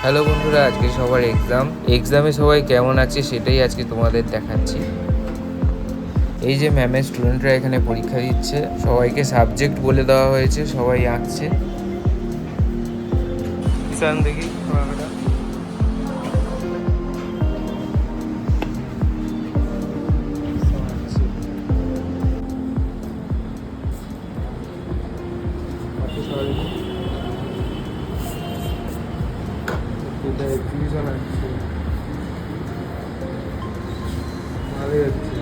Hello বন্ধুরা, আজকে সবার এক্সামে সবাই কেমন আছে সেটাই আজকে তোমাদের দেখাচ্ছি। এই যে ম্যামের স্টুডেন্টরা এখানে পরীক্ষা দিচ্ছে, সবাইকে সাবজেক্ট বলে দেওয়া হয়েছে, সবাই আঁকছে। দেখি এক্সিবিশন আছে, ভালোই হচ্ছে।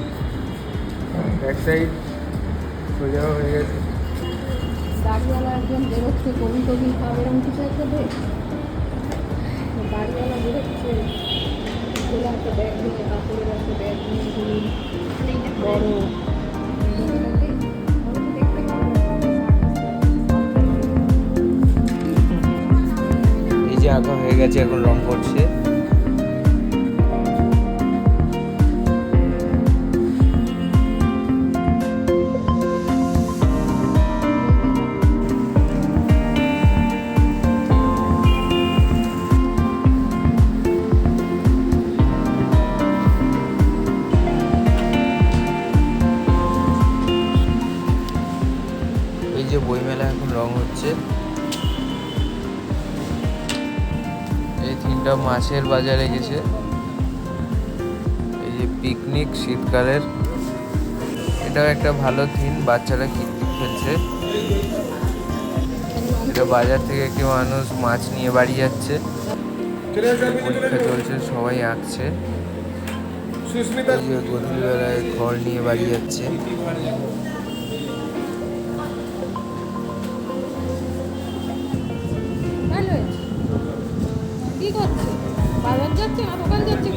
ব্যাক সাইড সোজা হয়ে গেছে। গাড়িওয়ালা একজন বেরোচ্ছে, কবি কবি খাবে এরকম কিছু একটা দেখ। গাড়িওয়ালা বেরোচ্ছে, চলে একটা ব্যাগ নিয়ে, কাপড়ের একটা ব্যাগ নিয়ে বড় এই যে আঁকা হয়ে গেছে, এখন রং করছে। এই যে বইমেলা এখন রং হচ্ছে। এই তিনটা মাছের বাজারে গেছে। এই যে পিকনিক শীতকালের, এটাও একটা ভালো থিম, বাচ্চারা কিতকিত খেলছে। এটা বাজার থেকে একটি মানুষ মাছ নিয়ে বাড়ি যাচ্ছে। পরীক্ষা চলছে, সবাই আঁকছে। এই যে গধূলিবেলায় খড় নিয়ে বাড়ি যাচ্ছে। কি করছে? বাজার যাচ্ছে না দোকান যাচ্ছে?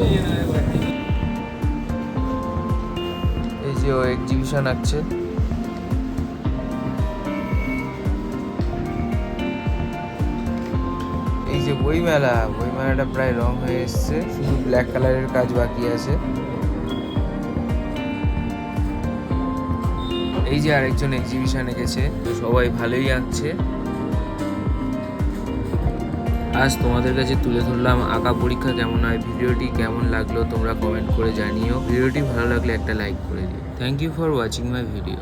এই যে ও এক্সিবিশন আঁকছে। এই যে বইমেলাটা প্রায় রং হয়ে এসছে, শুধু ব্ল্যাক কালারের কাজ বাকি আছে। এই যে আরেকজন এক্সিবিশনে গেছে, সবাই ভালোই আঁকছে। আজ তোমাদের কাছে তুলে ধরলাম আঁকা পরীক্ষা কেমন হয়। ভিডিওটি কেমন লাগলো তোমরা কমেন্ট করে জানিও। ভিডিওটি ভালো লাগলে একটা লাইক করে দিও। Thank you for watching my video.